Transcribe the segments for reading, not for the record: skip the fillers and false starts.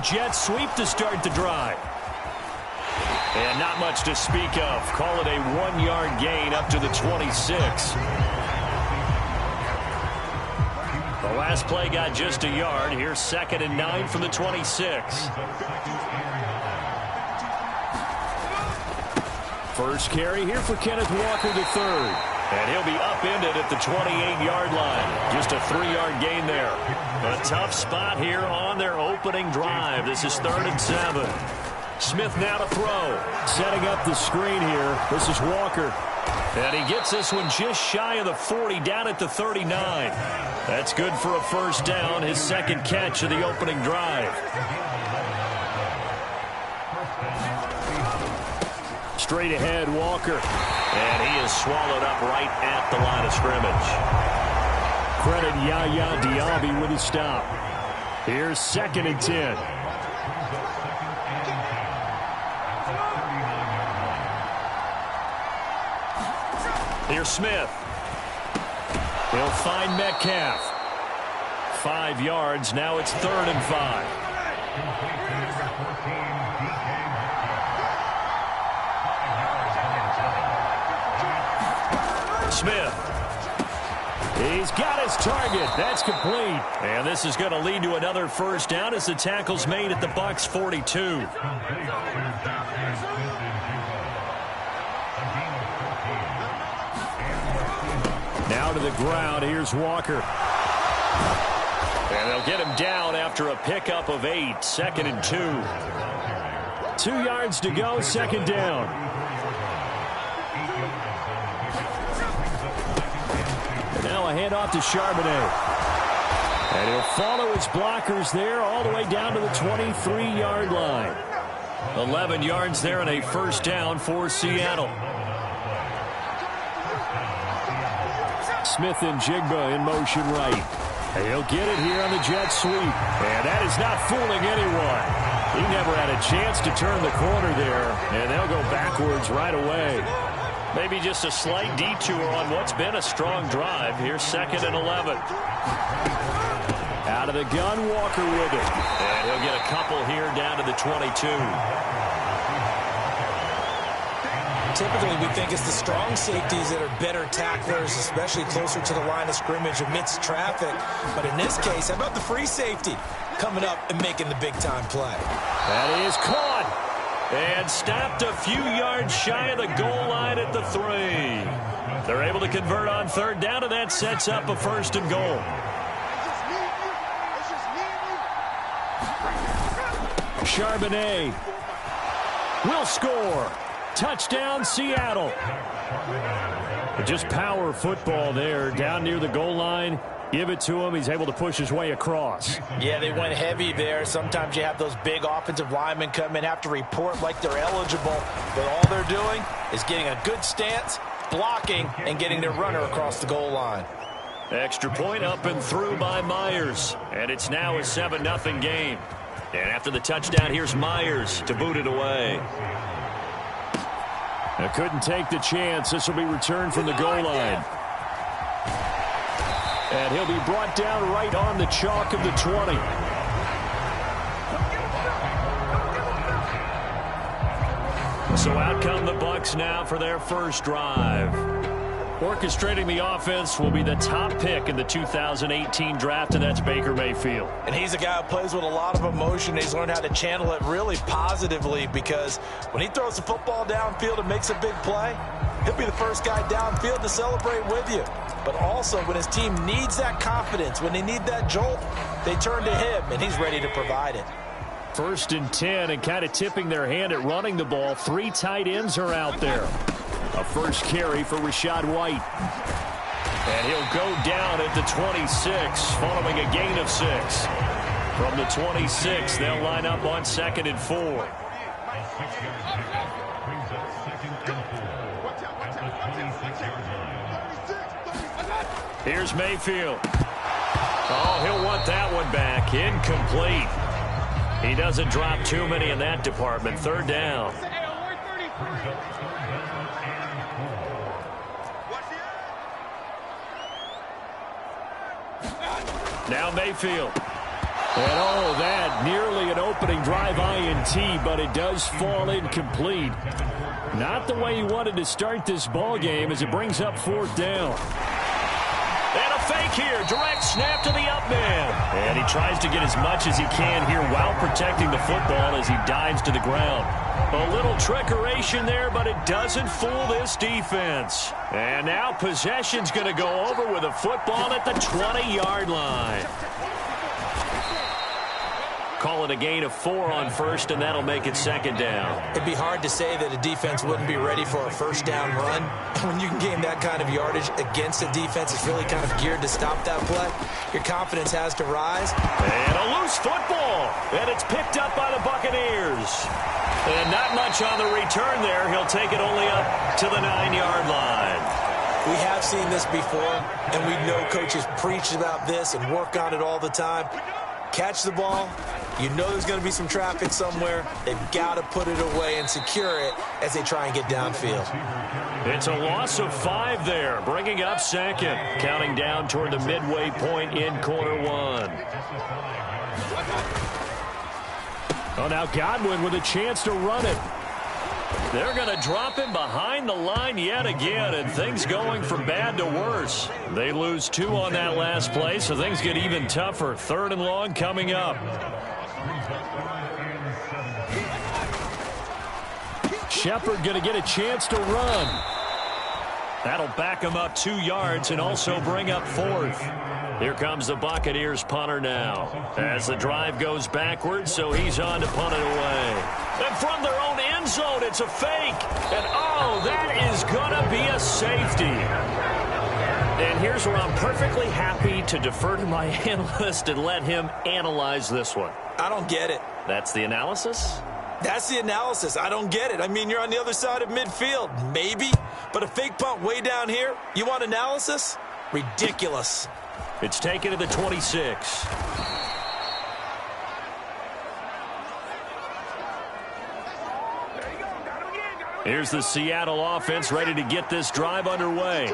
jet sweep to start the drive. And not much to speak of. Call it a 1-yard gain up to the 26. The last play got just a yard. Here's 2nd and 9 from the 26. First carry here for Kenneth Walker III. And he'll be upended at the 28-yard line. Just a 3-yard gain there. A tough spot here on their opening drive. This is 3rd and 7. Smith now to throw. Setting up the screen here. This is Walker. And he gets this one just shy of the 40, down at the 39. That's good for a first down, his 2nd catch of the opening drive. Straight ahead, Walker. And he is swallowed up right at the line of scrimmage. Credit Yaya Diaby with a stop. Here's 2nd and 10. Here's Smith. He'll find Metcalf. 5 yards. Now it's 3rd and 5. Smith. He's got his target. That's complete. And this is going to lead to another first down as the tackle's made at the Bucs 42. Now to the ground. Here's Walker. And they'll get him down after a pickup of 8. 2nd and 2. 2 yards to go. 2nd down. And now a handoff to Charbonnet. And he'll follow his blockers there all the way down to the 23-yard line. 11 yards there and a first down for Seattle. Smith and Jigba in motion right. And he'll get it here on the jet sweep. And that is not fooling anyone. He never had a chance to turn the corner there. And they'll go backwards right away. Maybe just a slight detour on what's been a strong drive. Here's 2nd and 11. Out of the gun, Walker with it. And he'll get a couple here down to the 22. Typically, we think it's the strong safeties that are better tacklers, especially closer to the line of scrimmage amidst traffic. But in this case, how about the free safety coming up and making the big-time play? That is caught. And stopped a few yards shy of the goal line at the 3. They're able to convert on 3rd down, and that sets up a 1st and goal. Charbonnet will score. Touchdown, Seattle. Just power football there down near the goal line. Give it to him. He's able to push his way across. Yeah, they went heavy there. Sometimes you have those big offensive linemen come in, have to report like they're eligible. But all they're doing is getting a good stance, blocking, and getting their runner across the goal line. Extra point up and through by Myers. And it's now a 7-0 game. And after the touchdown, here's Myers to boot it away. They couldn't take the chance. This will be returned from the goal line. And he'll be brought down right on the chalk of the 20. So out come the Bucs now for their first drive. Orchestrating the offense will be the top pick in the 2018 draft, and that's Baker Mayfield. And he's a guy who plays with a lot of emotion. He's learned how to channel it really positively, because when he throws the football downfield and makes a big play, he'll be the first guy downfield to celebrate with you. But also, when his team needs that confidence, when they need that jolt, they turn to him, and he's ready to provide it. 1st and 10, and kind of tipping their hand at running the ball. 3 tight ends are out there. A first carry for Rachaad White. And he'll go down at the 26 following a gain of 6. From the 26, they'll line up on 2nd and 4. Here's Mayfield. Oh, he'll want that one back. Incomplete. He doesn't drop too many in that department. 3rd down. Now Mayfield. And oh, that nearly an opening drive INT, but it does fall incomplete. Not the way he wanted to start this ball game as it brings up 4th down. And a fake here. Direct snap to the up man. And he tries to get as much as he can here while protecting the football as he dives to the ground. A little trickeration there, but it doesn't fool this defense. And now possession's going to go over with a football at the 20-yard line. Call it a gain of 4 on first, and that'll make it 2nd down. It'd be hard to say that a defense wouldn't be ready for a 1st down run. When you can gain that kind of yardage against a defense that's really kind of geared to stop that play, your confidence has to rise. And a loose football, and it's picked up by the Buccaneers. And not much on the return there. He'll take it only up to the 9-yard line. We have seen this before, and we know coaches preach about this and work on it all the time. Catch the ball. You know there's going to be some traffic somewhere. They've got to put it away and secure it as they try and get downfield. It's a loss of 5 there, bringing up 2nd. Counting down toward the midway point in quarter 1. Oh, now Godwin with a chance to run it. They're going to drop him behind the line yet again, and things going from bad to worse. They lose 2 on that last play, so things get even tougher. 3rd and long coming up. Shepard going to get a chance to run. That'll back him up 2 yards and also bring up 4th. Here comes the Buccaneers punter now. As the drive goes backwards, so he's on to punt it away. And from their own end zone, it's a fake. And, oh, that is going to be a safety. And here's where I'm perfectly happy to defer to my analyst and let him analyze this one. I don't get it. That's the analysis? That's the analysis. I don't get it. I mean, you're on the other side of midfield. Maybe. But a fake punt way down here? You want analysis? Ridiculous. It's taken to the 26. Here's the Seattle offense ready to get this drive underway.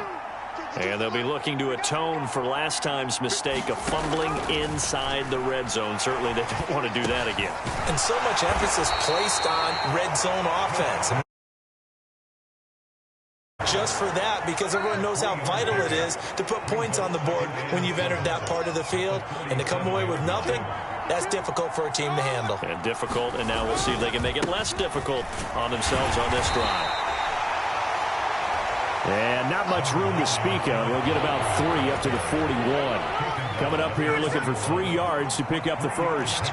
And they'll be looking to atone for last time's mistake of fumbling inside the red zone. Certainly they don't want to do that again. And so much emphasis placed on red zone offense. Just for that, because everyone knows how vital it is to put points on the board when you've entered that part of the field. And to come away with nothing, that's difficult for a team to handle. And difficult, and now we'll see if they can make it less difficult on themselves on this drive. And not much room to speak of. They'll get about 3 up to the 41. Coming up here looking for 3 yards to pick up the first.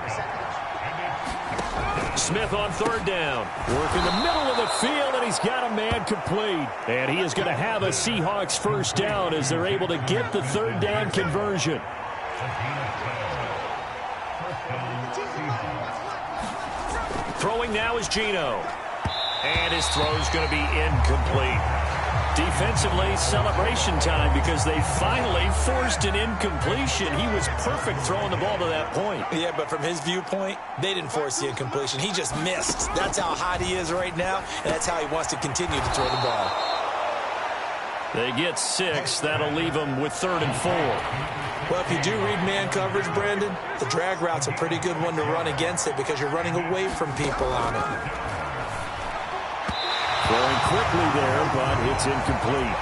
Smith on 3rd down. Working the middle of the field, and he's got a man complete. And he is going to have a Seahawks 1st down as they're able to get the 3rd down conversion. Throwing now is Geno. And his throw's going to be incomplete. Defensively, celebration time because they finally forced an incompletion. He was perfect throwing the ball to that point. Yeah, but from his viewpoint, they didn't force the incompletion. He just missed. That's how hot he is right now, and that's how he wants to continue to throw the ball. They get 6. That'll leave them with 3rd and 4. Well, if you do read man coverage, Brandon, the drag route's a pretty good one to run against it because you're running away from people on it. Throwing quickly there, but it's incomplete.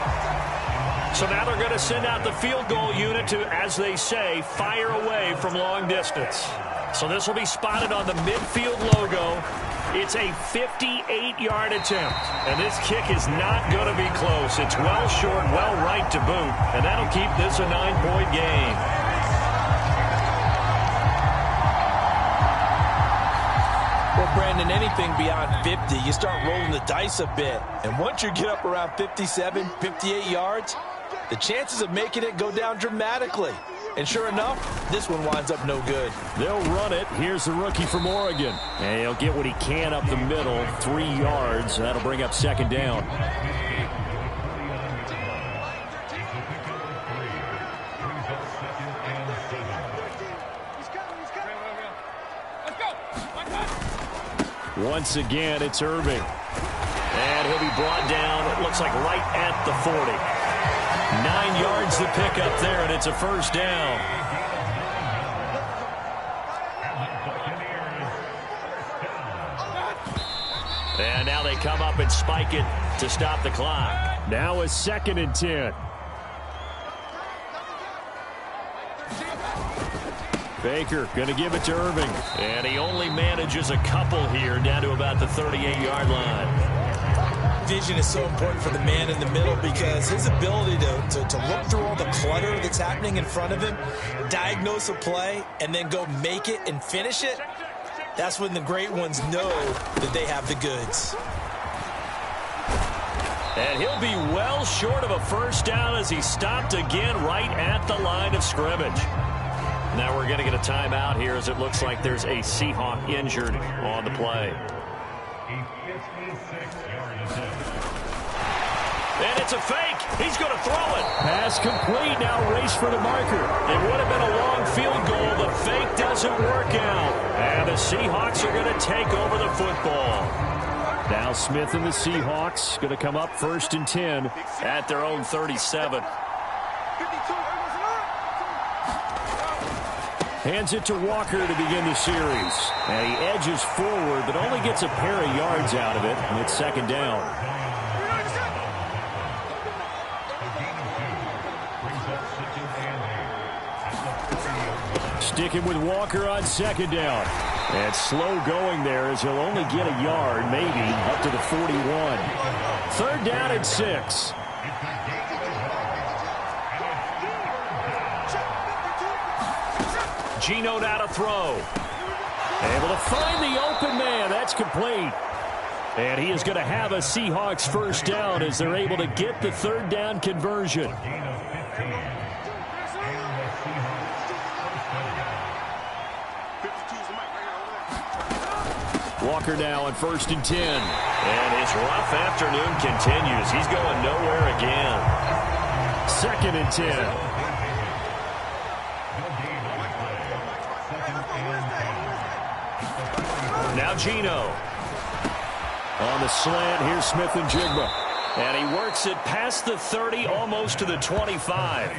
So now they're going to send out the field goal unit to, as they say, fire away from long distance. So this will be spotted on the midfield logo. It's a 58-yard attempt. And this kick is not going to be close. It's well short, well right to boot. And that'll keep this a 9-point game. Well, Brandon, anything beyond 50, you start rolling the dice a bit. And once you get up around 57, 58 yards, the chances of making it go down dramatically. And sure enough, this one winds up no good. They'll run it. Here's the rookie from Oregon. And he'll get what he can up the middle, 3 yards. That'll bring up 2nd down. Once again, it's Irving. And he'll be brought down, it looks like right at the 40. 9 yards to pick up there, and it's a 1st down. And now they come up and spike it to stop the clock. Now a 2nd and 10. Baker going to give it to Irving. And he only manages a couple here down to about the 38-yard line. Vision is so important for the man in the middle because his ability to look through all the clutter that's happening in front of him, diagnose a play, and then go make it and finish it, that's when the great ones know that they have the goods. And he'll be well short of a first down as he stopped again right at the line of scrimmage. Now we're going to get a timeout here as it looks like there's a Seahawk injured on the play. And it's a fake. He's going to throw it. Pass complete. Now race for the marker. It would have been a long field goal. The fake doesn't work out. And the Seahawks are going to take over the football. Now Smith and the Seahawks going to come up 1st and 10 at their own 37. Hands it to Walker to begin the series. And he edges forward, but only gets a pair of yards out of it, and it's 2nd down. Sticking with Walker on 2nd down. And slow going there as he'll only get a yard, maybe, up to the 41. 3rd down and 6. Geno now to throw. Able to find the open man. That's complete. And he is going to have a Seahawks first down as they're able to get the 3rd down conversion. Walker now on 1st and 10. And his rough afternoon continues. He's going nowhere again. 2nd and 10. Now Geno. On the slant, here's Smith and Jigba. And he works it past the 30, almost to the 25.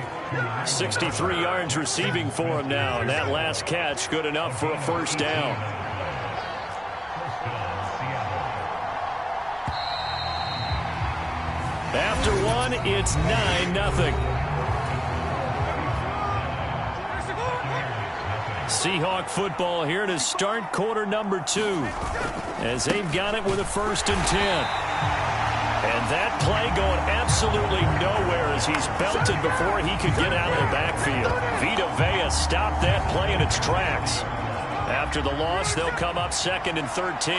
63 yards receiving for him now. And that last catch good enough for a first down. After one, it's 9-0. Seahawk football here to start quarter number 2 as they've got it with a 1st and 10. And that play going absolutely nowhere as he's belted before he could get out of the backfield. Vita Vea stopped that play in its tracks. After the loss, they'll come up 2nd and 13.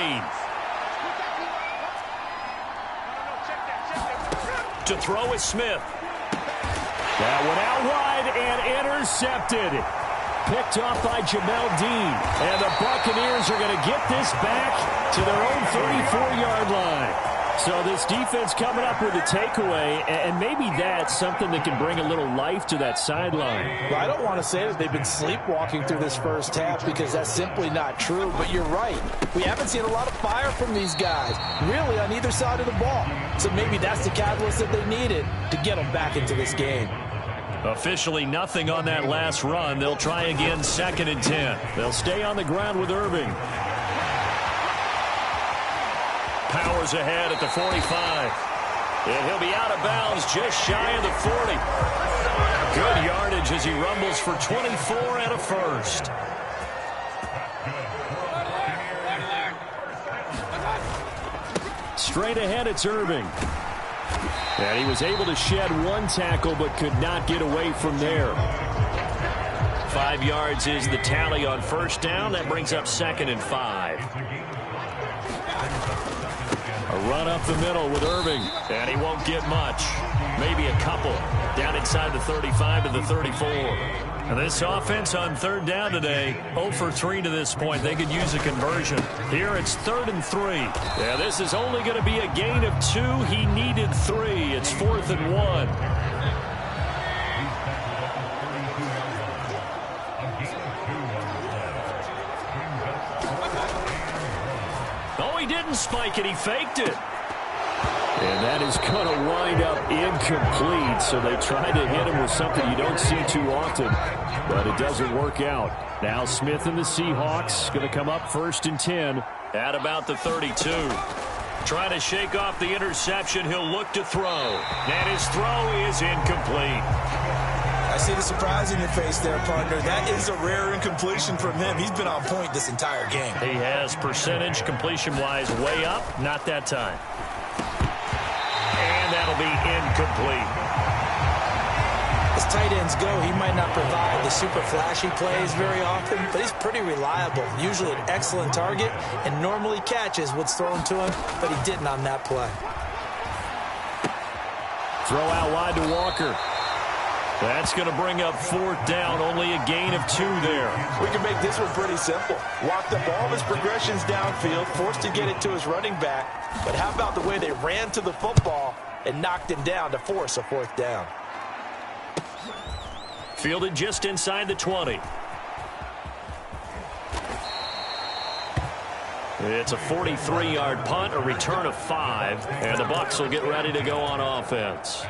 To throw is Smith. That one out wide and intercepted. Picked off by Jamel Dean. And the Buccaneers are going to get this back to their own 34-yard line. So this defense coming up with a takeaway, and maybe that's something that can bring a little life to that sideline. Well, I don't want to say that they've been sleepwalking through this first half because that's simply not true, but you're right. We haven't seen a lot of fire from these guys, really, on either side of the ball. So maybe that's the catalyst that they needed to get them back into this game. Officially nothing on that last run. They'll try again 2nd and 10. They'll stay on the ground with Irving. Powers ahead at the 45. And he'll be out of bounds just shy of the 40. Good yardage as he rumbles for 24 and a first. Straight ahead, it's Irving. And he was able to shed one tackle but could not get away from there. 5 yards is the tally on first down. That brings up 2nd and 5. A run up the middle with Irving. And he won't get much. Maybe a couple. Down inside the 35 to the 34. And this offense on 3rd down today, 0 for 3 to this point. They could use a conversion. Here it's 3rd and 3. Yeah, this is only going to be a gain of 2. He needed 3. It's 4th and 1. Oh, he didn't spike it. He faked it. And that is going to wind up incomplete. So they try to hit him with something you don't see too often, but it doesn't work out. Now Smith and the Seahawks going to come up 1st and 10 at about the 32. Trying to shake off the interception. He'll look to throw. And his throw is incomplete. I see the surprise in your face there, partner. That is a rare incompletion from him. He's been on point this entire game. He has percentage completion-wise way up. Not that time. And that'll be incomplete. As tight ends go, he might not provide the super flashy plays very often, but he's pretty reliable. Usually an excellent target and normally catches what's thrown to him, but he didn't on that play. Throw out wide to Walker. That's going to bring up 4th down. Only a gain of 2 there. We can make this one pretty simple. Walked up all of his progressions downfield, forced to get it to his running back. But how about the way they ran to the football and knocked him down to force a 4th down? Fielded just inside the 20. It's a 43-yard punt, a return of 5, and the Bucs will get ready to go on offense.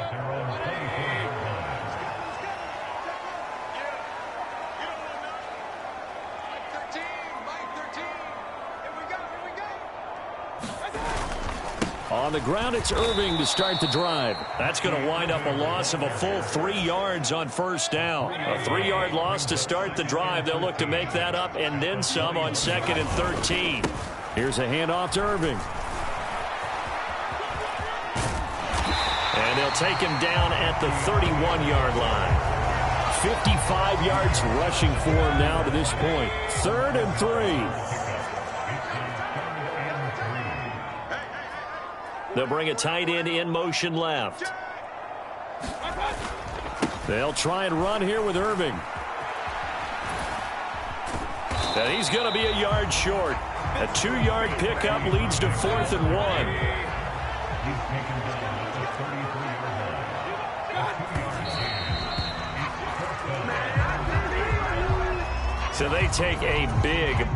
On the ground, it's Irving to start the drive. That's going to wind up a loss of a full 3 yards on 1st down. A 3-yard loss to start the drive. They'll look to make that up and then some on 2nd and 13. Here's a handoff to Irving. And they'll take him down at the 31-yard line. 55 yards rushing for him now to this point. 3rd and 3. They'll bring a tight end in motion left. They'll try and run here with Irving. And he's going to be a yard short. A 2-yard pickup leads to 4th and 1. So they take a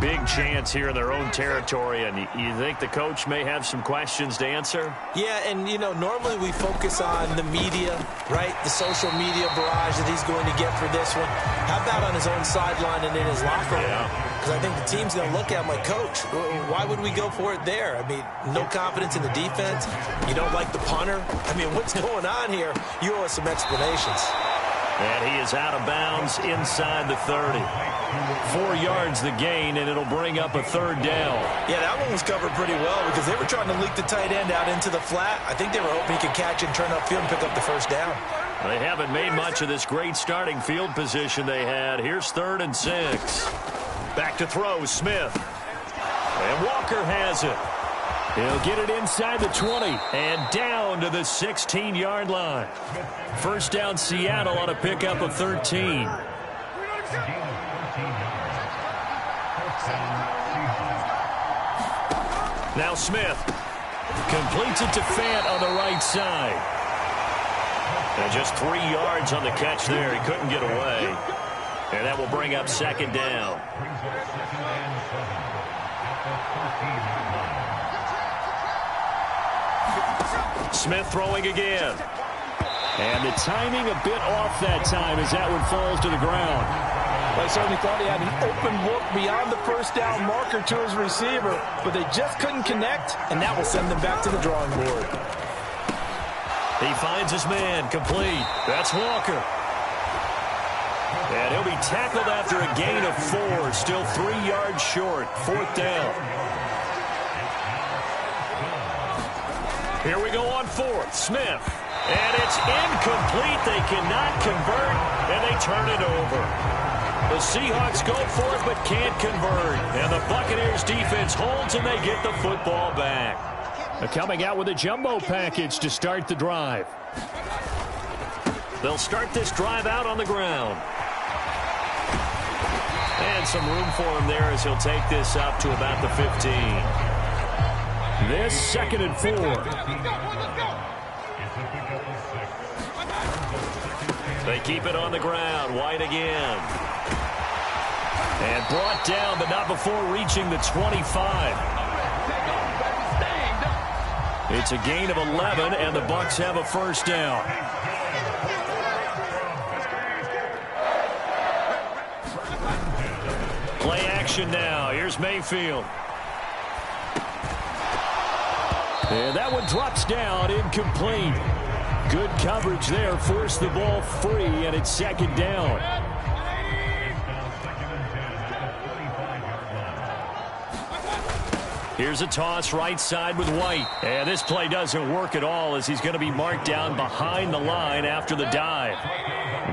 big chance here in their own territory, and you think the coach may have some questions to answer? Yeah, and, you know, normally we focus on the media, right? The social media barrage that he's going to get for this one. How about on his own sideline and in his locker room? Because I think the team's going to look at him like, Coach, why would we go for it there? I mean, no confidence in the defense. You don't like the punter. I mean, what's going on here? You owe us some explanations. And he is out of bounds inside the 30. 4 yards the gain, and it'll bring up a 3rd down. Yeah, that one was covered pretty well because they were trying to leak the tight end out into the flat. I think they were hoping he could catch and turn upfield and pick up the 1st down. They haven't made much of this great starting field position they had. Here's 3rd and 6. Back to throw, Smith. And Walker has it. He'll get it inside the 20. And down to the 16-yard line. 1st down, Seattle on a pickup of 13. Now Smith completes it to Fant on the right side. And just 3 yards on the catch there. He couldn't get away. And that will bring up 2nd down. Smith throwing again. And the timing a bit off that time as that one falls to the ground. I certainly thought he had an open look beyond the 1st down marker to his receiver, but they just couldn't connect, and that will send them back to the drawing board. He finds his man, complete. That's Walker. And he'll be tackled after a gain of 4, still 3 yards short, 4th down. Here we go on 4th, Smith. And it's incomplete. They cannot convert, and they turn it over. The Seahawks go for it but can't convert. And the Buccaneers defense holds and they get the football back. They're coming out with a jumbo package to start the drive. They'll start this drive out on the ground. And some room for him there as he'll take this up to about the 15. This 2nd and 4. They keep it on the ground. White again. And brought down, but not before reaching the 25. It's a gain of 11, and the Bucs have a 1st down. Play action now. Here's Mayfield. And that one drops down, incomplete. Good coverage there, forced the ball free, and it's second down. Here's a toss right side with White. And this play doesn't work at all as he's going to be marked down behind the line after the dive.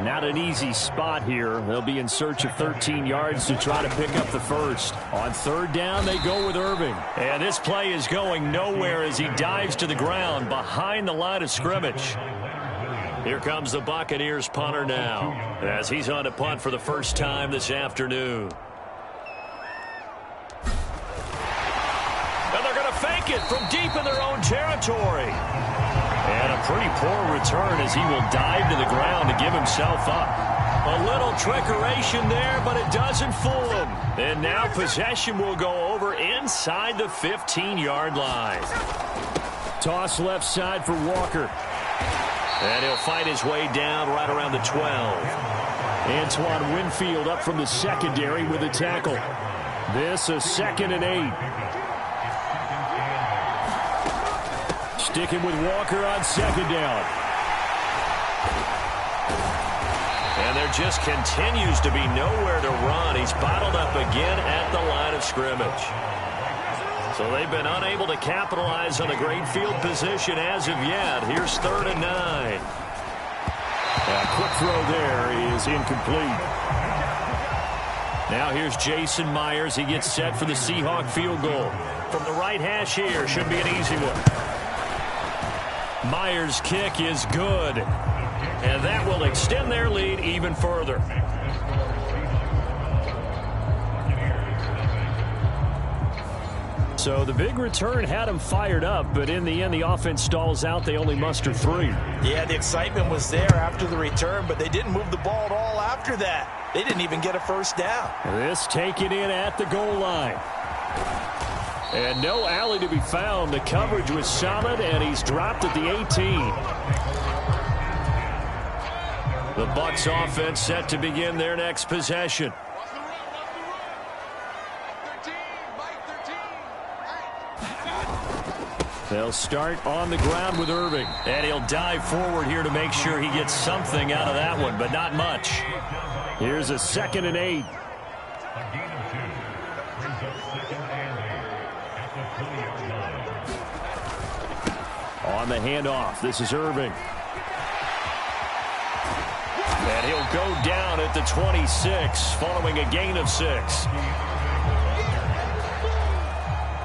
Not an easy spot here. They'll be in search of 13 yards to try to pick up the first. On third down, they go with Irving. And this play is going nowhere as he dives to the ground behind the line of scrimmage. Here comes the Buccaneers punter now as he's on to punt for the first time this afternoon. And they're going to fake it from deep in their own territory. And a pretty poor return as he will dive to the ground to give himself up. A little trickeration there, but it doesn't fool him. And now possession will go over inside the 15-yard line. Toss left side for Walker. And he'll fight his way down right around the 12. Antoine Winfield up from the secondary with a tackle. This a 2nd and 8. Sticking with Walker on second down. And there just continues to be nowhere to run. He's bottled up again at the line of scrimmage. So they've been unable to capitalize on the great field position as of yet. Here's 3rd and 9. A quick throw there is incomplete. Now here's Jason Myers. He gets set for the Seahawk field goal. From the right hash here, should be an easy one. Myers' kick is good. And that will extend their lead even further. So the big return had them fired up, but in the end, the offense stalls out. They only muster 3. Yeah, the excitement was there after the return, but they didn't move the ball at all after that. They didn't even get a first down. This taken in at the goal line. And no alley to be found. The coverage was solid, and he's dropped at the 18. The Bucs offense set to begin their next possession. They'll start on the ground with Irving. And he'll dive forward here to make sure he gets something out of that one, but not much. Here's a 2nd and 8. On the handoff, this is Irving. And he'll go down at the 26 following a gain of 6.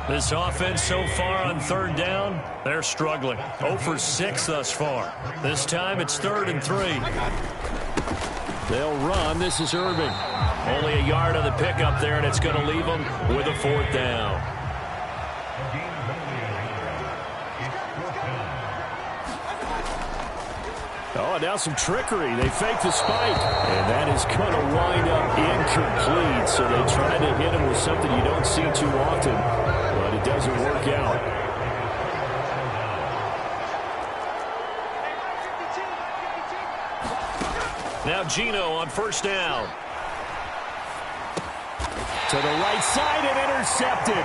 This offense so far on 3rd down, they're struggling. 0 for 6 thus far. This time it's 3rd and 3. They'll run. This is Irving. Only a yard on the pickup there, and it's going to leave them with a 4th down. Oh, now some trickery. They fake the spike. And that is going to wind up incomplete. So they try to hit him with something you don't see too often, but it doesn't work out. Now Gino on 1st down. To the right side and intercepted.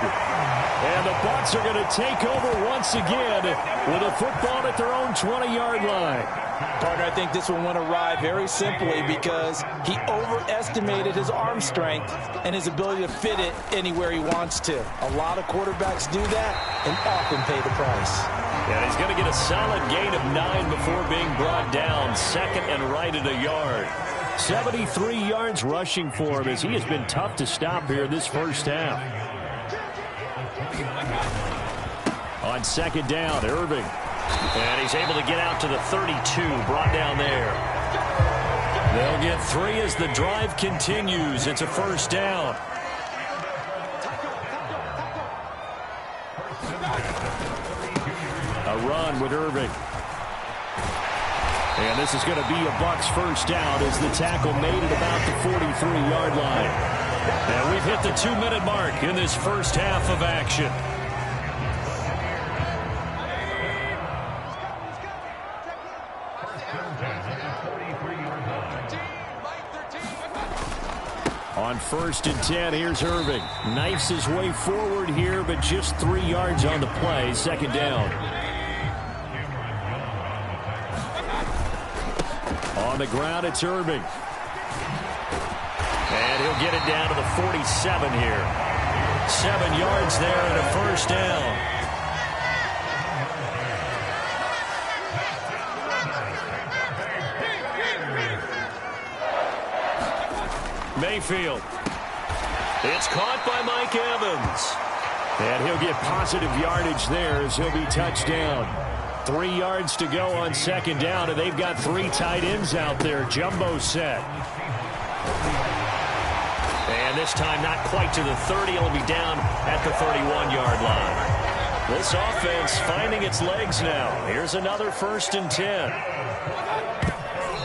And the Bucs are going to take over once again with a football at their own 20-yard line. Partner, I think this one went awry very simply because he overestimated his arm strength and his ability to fit it anywhere he wants to. A lot of quarterbacks do that and often pay the price. And he's going to get a solid gain of 9 before being brought down. 2nd and right at a yard. 73 yards rushing for him as he has been tough to stop here this first half. On 2nd down, Irving. And he's able to get out to the 32, brought down there. They'll get 3 as the drive continues. It's a 1st down. A run with Irving. And this is going to be a Bucs 1st down as the tackle made at about the 43-yard line. And we've hit the 2-minute mark in this first half of action. On On 1st and 10, here's Irving. Knifes his way forward here, but just 3 yards on the play. 2nd down. On the ground, it's Irving. And he'll get it down to the 47 here. 7 yards there and a 1st down. Mayfield. It's caught by Mike Evans. And he'll get positive yardage there as he'll be touchdown. 3 yards to go on 2nd down, and they've got 3 tight ends out there. Jumbo set. And this time not quite to the 30. It'll be down at the 31-yard line. This offense finding its legs now. Here's another 1st and 10.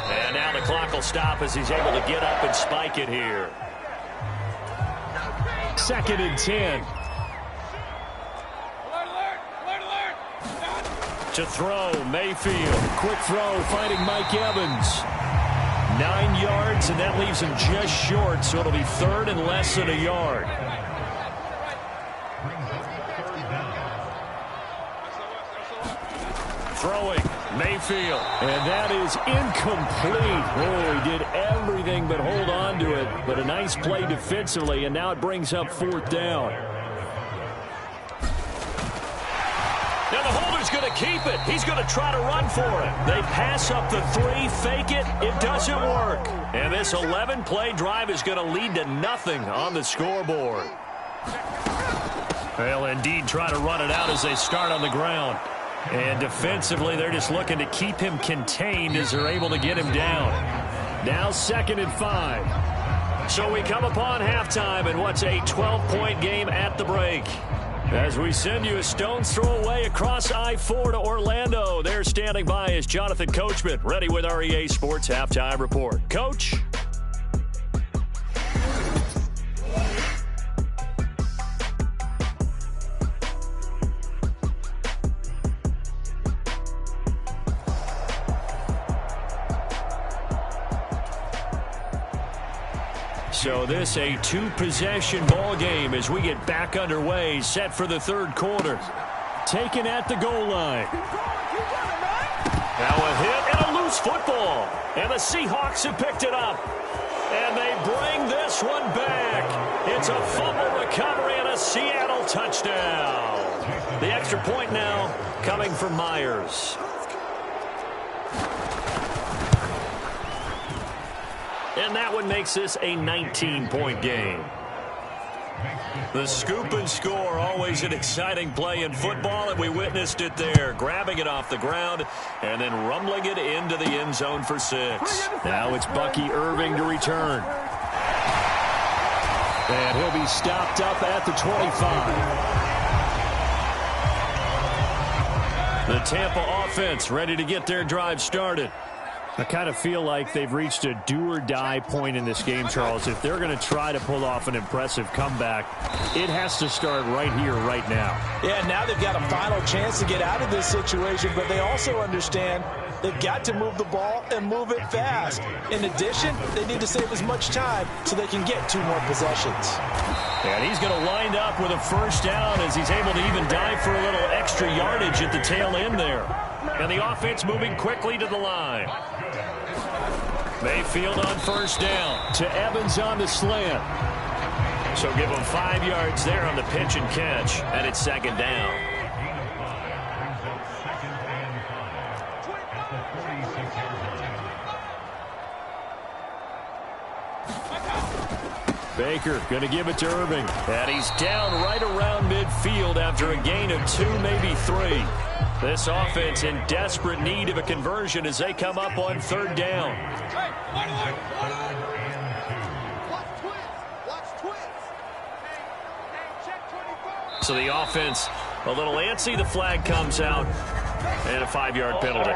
And now the clock will stop as he's able to get up and spike it here. 2nd and 10. To throw, Mayfield. Quick throw, finding Mike Evans. 9 yards, and that leaves him just short, so it'll be 3rd and less than a yard. Throwing, Mayfield. And that is incomplete. Oh, he did everything but hold on to it. But a nice play defensively, and now it brings up 4th down. Now the holder's going to keep it. He's going to try to run for it. They pass up the 3, fake it. It doesn't work. And this 11-play drive is going to lead to nothing on the scoreboard. They'll indeed try to run it out as they start on the ground. And defensively, they're just looking to keep him contained as they're able to get him down. Now 2nd and 5. So we come upon halftime in what's a 12-point game at the break. As we send you a stone's throw away across I-4 to Orlando. There standing by is Jonathan Coachman, ready with our EA Sports Halftime Report. Coach? So this a 2-possession ball game as we get back underway, set for the 3rd quarter. Taken at the goal line. Now a hit and a loose football. And the Seahawks have picked it up. And they bring this one back. It's a fumble recovery and a Seattle touchdown. The extra point now coming from Myers. And that one makes this a 19-point game. The scoop and score, always an exciting play in football, and we witnessed it there. Grabbing it off the ground and then rumbling it into the end zone for 6. Now it's Bucky Irving to return. And he'll be stopped up at the 25. The Tampa offense ready to get their drive started. I kind of feel like they've reached a do-or-die point in this game, Charles. If they're going to try to pull off an impressive comeback, it has to start right here, right now. Yeah, now they've got a final chance to get out of this situation, but they also understand they've got to move the ball and move it fast. In addition, they need to save as much time so they can get 2 more possessions. And he's going to wind up with a 1st down as he's able to even dive for a little extra yardage at the tail end there. And the offense moving quickly to the line. Mayfield on 1st down to Evans on the slant. So give him 5 yards there on the pitch and catch, and it's 2nd down. Baker going to give it to Irving. And he's down right around midfield after a gain of 2, maybe 3. This offense in desperate need of a conversion as they come up on 3rd down. So the offense a little antsy. The flag comes out and a 5-yard penalty.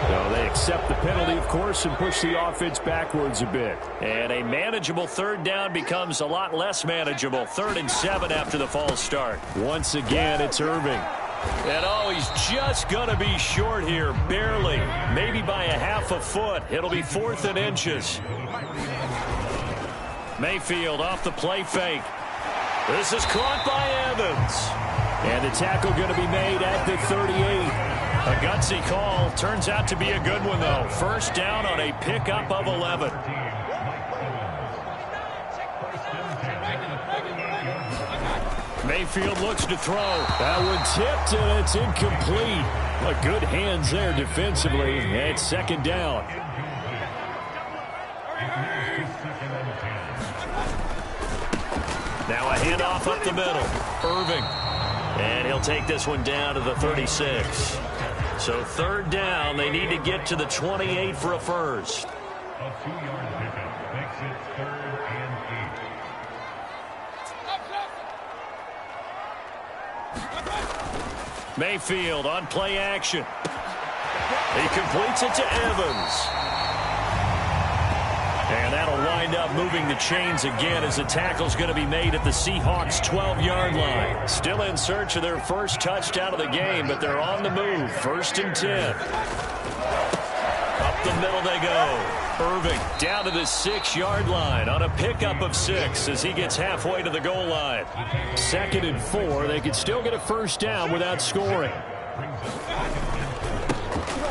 So they accept the penalty, of course, and push the offense backwards a bit. And a manageable 3rd down becomes a lot less manageable. 3rd and 7 after the false start. Once again, it's Irving. And oh, he's just going to be short here, barely. Maybe by a half a foot. It'll be 4th and inches. Mayfield off the play fake. This is caught by Evans. And the tackle going to be made at the 38. A gutsy call. Turns out to be a good one, though. First down on a pickup of 11. Mayfield looks to throw. That one tipped, and it's incomplete. But good hands there defensively. And 2nd down. Now a handoff up the middle. Irving. And he'll take this one down to the 36. So 3rd down. They need to get to the 28 for a first. A 2-yard pickup makes it 3rd and 8. Mayfield on play action. He completes it to Evans. And that'll wind up moving the chains again as the tackle's going to be made at the Seahawks' 12-yard line. Still in search of their first touchdown of the game, but they're on the move. 1st and 10. Up the middle they go. Irving down to the 6-yard line on a pickup of 6 as he gets halfway to the goal line. 2nd and 4. They could still get a first down without scoring.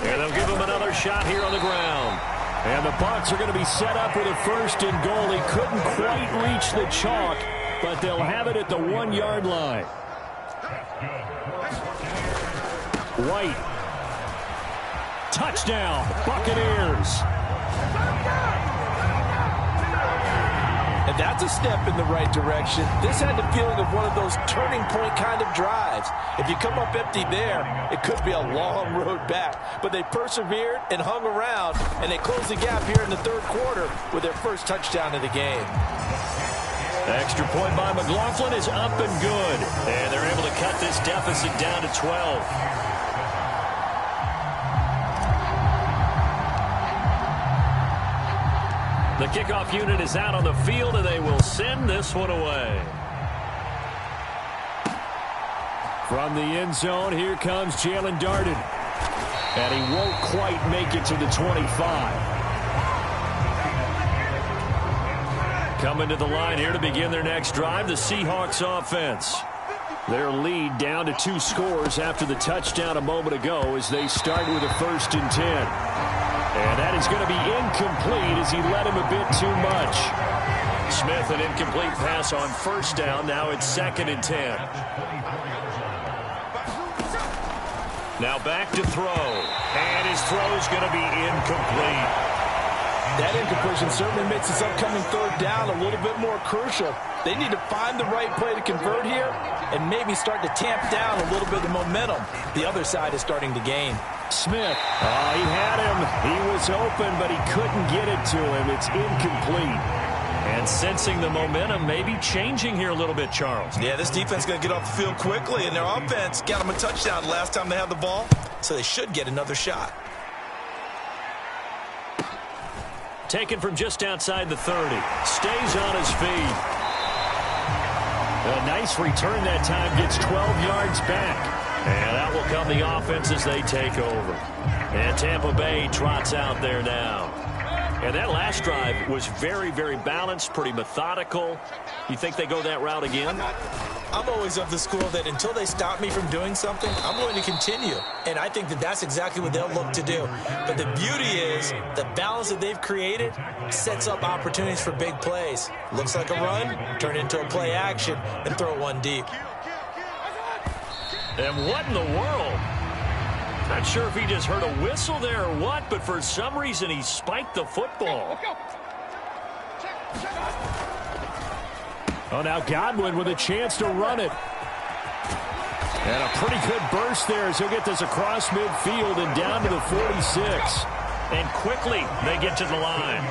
And they'll give him another shot here on the ground. And the Bucs are going to be set up with a 1st and goal. He couldn't quite reach the chalk, but they'll have it at the 1-yard line. White. Touchdown, Buccaneers. And that's a step in the right direction. This had the feeling of one of those turning point kind of drives. If you come up empty there, it could be a long road back. But they persevered and hung around, and they closed the gap here in the 3rd quarter with their first touchdown of the game. Extra point by McLaughlin is up and good. And they're able to cut this deficit down to 12. The kickoff unit is out on the field, and they will send this one away. From the end zone, here comes Jalen Darden. And he won't quite make it to the 25. Coming to the line here to begin their next drive, the Seahawks offense. Their lead down to 2 scores after the touchdown a moment ago as they start with a 1st and 10. And that is going to be incomplete as he led him a bit too much. Smith, an incomplete pass on 1st down. Now it's 2nd and 10. Now back to throw. And his throw is going to be incomplete. That incompletion certainly makes this upcoming 3rd down a little bit more crucial. They need to find the right play to convert here and maybe start to tamp down a little bit of momentum the other side is starting to gain. Smith, he had him. He was open, but he couldn't get it to him. It's incomplete. And sensing the momentum maybe changing here a little bit, Charles. Yeah, this defense is going to get off the field quickly, and their offense got them a touchdown last time they had the ball, so they should get another shot. Taken from just outside the 30. Stays on his feet. A nice return that time. Gets 12 yards back. And out will come the offense as they take over. And Tampa Bay trots out there now. And that last drive was very, very balanced, pretty methodical. You think they go that route again? I'm always of the school that until they stop me from doing something, I'm going to continue. And I think that that's exactly what they'll look to do. But the beauty is the balance that they've created sets up opportunities for big plays. Looks like a run, turn into a play action, and throw one deep. And what in the world? Not sure if he just heard a whistle there or what, but for some reason he spiked the football. Oh, now Godwin with a chance to run it. And a pretty good burst there as he'll get this across midfield and down to the 46. And quickly they get to the line.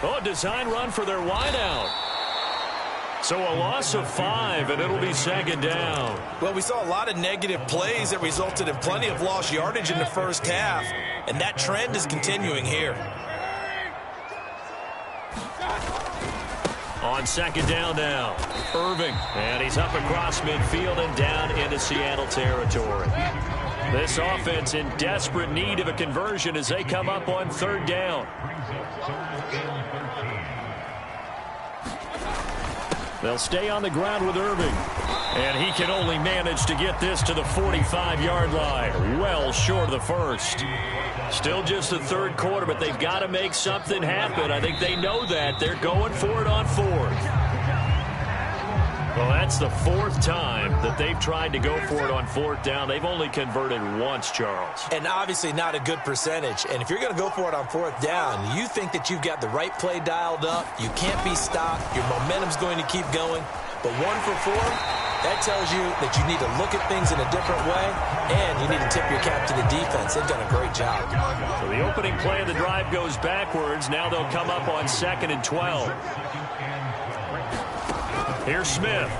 Oh, a design run for their wideout. So a loss of 5, and it'll be 2nd down. Well, we saw a lot of negative plays that resulted in plenty of lost yardage in the first half, and that trend is continuing here. On second down now, Irving. And he's up across midfield and down into Seattle territory. This offense in desperate need of a conversion as they come up on third down. They'll stay on the ground with Irving. And he can only manage to get this to the 45-yard line. Well short of the first. Still just the third quarter, but they've got to make something happen. I think they know that. They're going for it on fourth. Well, that's the fourth time that they've tried to go for it on fourth down. They've only converted once, Charles. And obviously not a good percentage. And if you're going to go for it on fourth down, you think that you've got the right play dialed up. You can't be stopped. Your momentum's going to keep going. But 1 for 4, that tells you that you need to look at things in a different way, and you need to tip your cap to the defense. They've done a great job. So the opening play of the drive goes backwards. Now they'll come up on 2nd and 12. Here's Smith.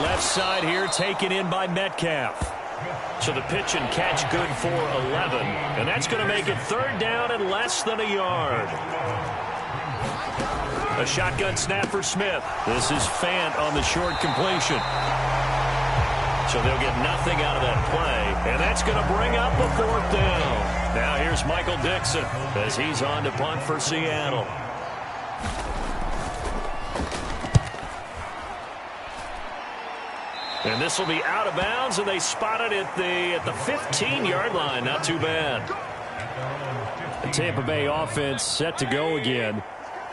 Left side here taken in by Metcalf. So the pitch and catch good for 11. And that's going to make it third down and less than a yard. A shotgun snap for Smith. This is Fant on the short completion. So they'll get nothing out of that play. And that's going to bring up a fourth down. Now here's Michael Dixon as he's on to punt for Seattle. And this will be out of bounds, and they spot it at the 15-yard line. Not too bad. The Tampa Bay offense set to go again.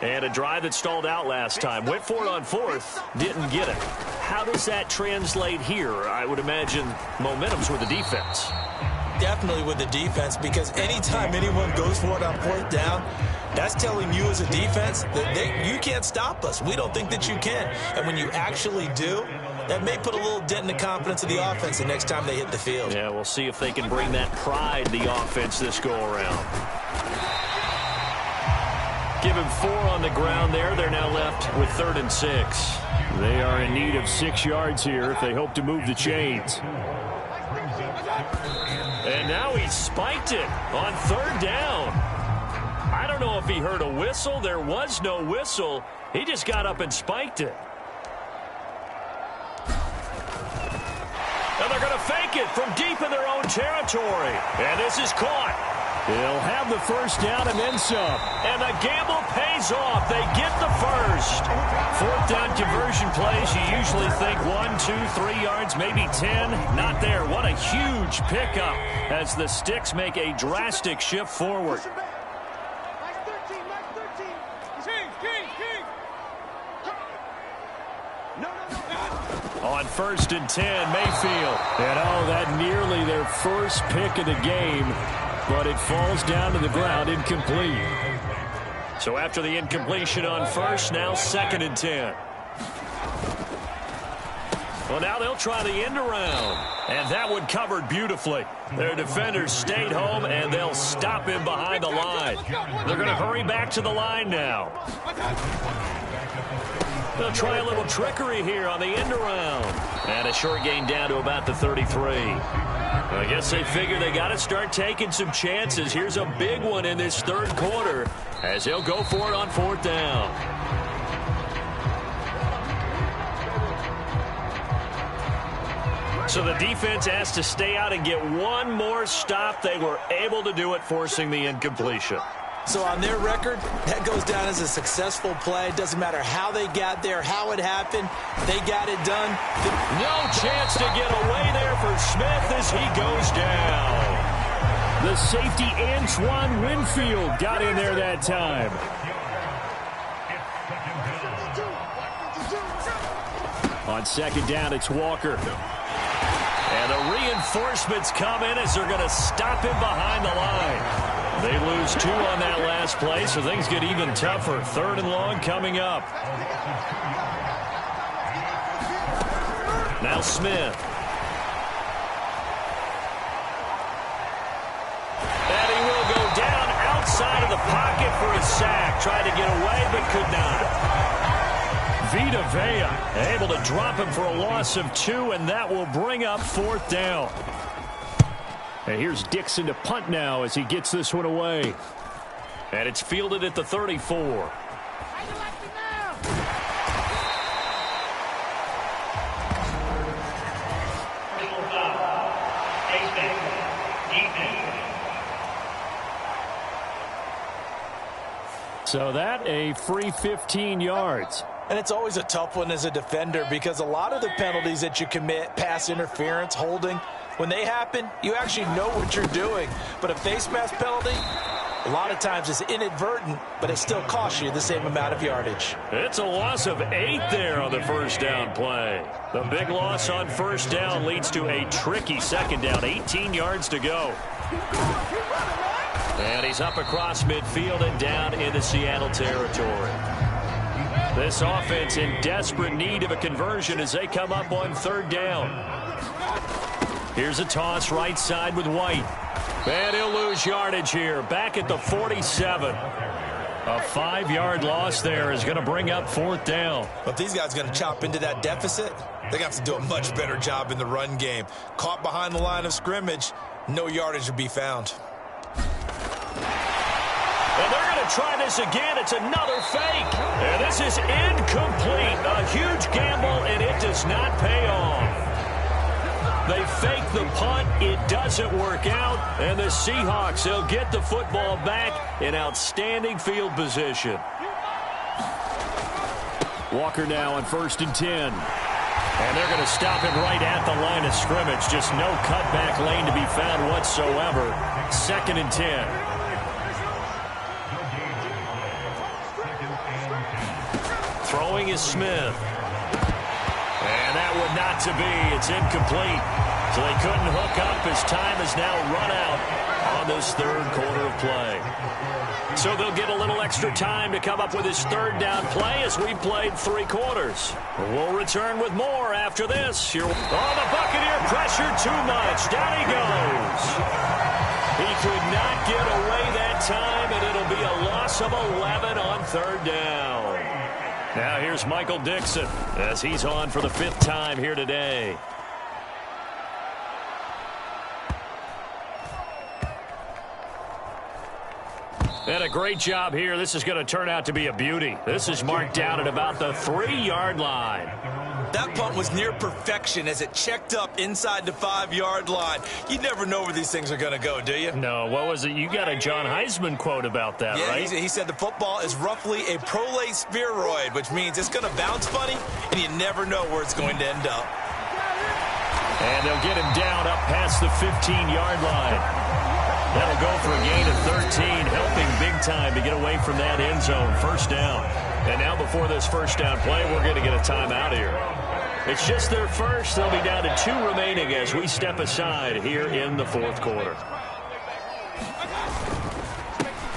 And a drive that stalled out last time. Went for it on fourth. Didn't get it. How does that translate here? I would imagine momentum's with the defense. Definitely with the defense, because anytime anyone goes for it on fourth down, that's telling you as a defense that you can't stop us. We don't think that you can. And when you actually do, that may put a little dent in the confidence of the offense the next time they hit the field. Yeah, we'll see if they can bring that pride to the offense this go-around. Give him 4 on the ground there. They're now left with 3rd and 6. They are in need of 6 yards here if they hope to move the chains. And now he spiked it on 3rd down. I don't know if he heard a whistle. There was no whistle. He just got up and spiked it. And they're going to fake it from deep in their own territory. And this is caught. They'll have the first down and then some. And the gamble pays off. They get the first. Fourth down conversion plays, you usually think 1, 2, 3 yards, maybe 10. Not there. What a huge pickup as the Sticks make a drastic shift forward. On 1st and 10, Mayfield. And that nearly their first pick of the game. But it falls down to the ground, incomplete. So after the incompletion on first, now 2nd and 10. Well, now they'll try the end around. And that one covered beautifully. Their defenders stayed home, and they'll stop him behind the line. They're going to hurry back to the line now. They'll try a little trickery here on the end around. And a short gain down to about the 33. I guess they figure they got to start taking some chances. Here's a big one in this third quarter as they'll go for it on 4th down. So the defense has to stay out and get one more stop. They were able to do it, forcing the incompletion. So on their record, that goes down as a successful play. It doesn't matter how they got there, how it happened. They got it done. No chance to get away there for Smith as he goes down. The safety Antoine Winfield got in there that time. On 2nd down, it's Walker. And the reinforcements come in as they're going to stop him behind the line. They lose 2 on that last play, so things get even tougher. 3rd and long coming up. Now Smith. And he will go down outside of the pocket for a sack. Tried to get away, but could not. Vita Vea able to drop him for a loss of 2, and that will bring up 4th down. And here's Dixon to punt now as he gets this one away. And it's fielded at the 34. So that a free 15 yards. And it's always a tough one as a defender because a lot of the penalties that you commit, pass interference, holding, when they happen, you actually know what you're doing. But a face mask penalty, a lot of times it's inadvertent, but it still costs you the same amount of yardage. It's a loss of 8 there on the first down play. The big loss on first down leads to a tricky second down. 18 yards to go. And he's up across midfield and down into Seattle territory. This offense in desperate need of a conversion as they come up on third down. Here's a toss right side with White. And he'll lose yardage here. Back at the 47. A 5-yard loss there is going to bring up fourth down. But if these guys are going to chop into that deficit, they're going to have to do a much better job in the run game. Caught behind the line of scrimmage, no yardage will be found. And they're going to try this again. It's another fake. And this is incomplete. A huge gamble, and it does not pay off. They fake the punt. It doesn't work out. And the Seahawks, they'll get the football back in outstanding field position. Walker now on 1st and 10. And they're going to stop him right at the line of scrimmage. Just no cutback lane to be found whatsoever. 2nd and 10. Throwing is Smith. And that would not to be. It's incomplete. So they couldn't hook up as time is now run out on this third quarter of play. So they'll get a little extra time to come up with his third down play as we played 3 quarters. We'll return with more after this. Here, the Buccaneer pressure too much. Down he goes. He could not get away that time, and it'll be a loss of 11 on third down. Now here's Michael Dixon as he's on for the 5th time here today. And a great job here. This is going to turn out to be a beauty. This is marked down at about the 3-yard line. That punt was near perfection as it checked up inside the 5-yard line. You never know where these things are going to go, do you? No, what was it? You got a John Heisman quote about that, right? He said the football is roughly a prolate spheroid, which means it's going to bounce funny, and you never know where it's going to end up. And they'll get him down up past the 15-yard line. That'll go for a gain of 13, helping big time to get away from that end zone. First down. And now before this first down play, we're going to get a timeout here. It's just their first. They'll be down to 2 remaining as we step aside here in the 4th quarter.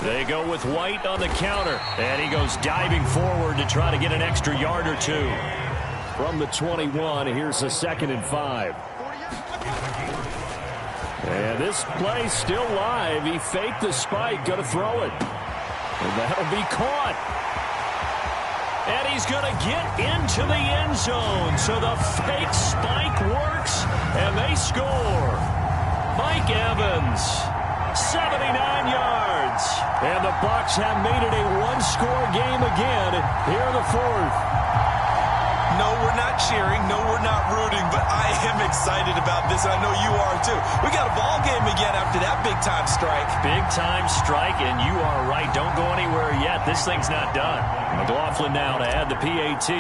They go with White on the counter. And he goes diving forward to try to get an extra yard or 2. From the 21, here's a 2nd and 5. And this play still live. He faked the spike, going to throw it. And that'll be caught. And he's going to get into the end zone. So the fake spike works, and they score. Mike Evans, 79 yards. And the Bucs have made it a 1-score game again here in the 4th. No, we're not cheering. No, we're not rooting. But I am excited about this. I know you are, too. We got a ball game again after that big-time strike. Big-time strike, and you are right. Don't go anywhere yet. This thing's not done. McLaughlin now to add the PAT.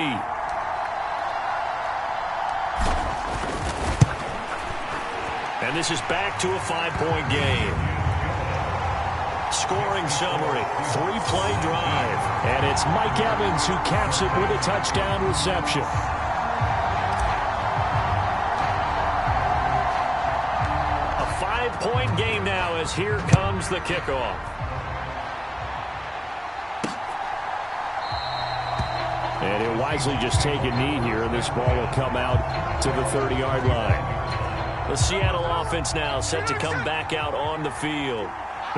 And this is back to a 5-point game. Scoring summary, 3-play drive. And it's Mike Evans who caps it with a touchdown reception. A 5-point game now as here comes the kickoff. And he'll wisely just take a knee here, and this ball will come out to the 30-yard line. The Seattle offense now set to come back out on the field.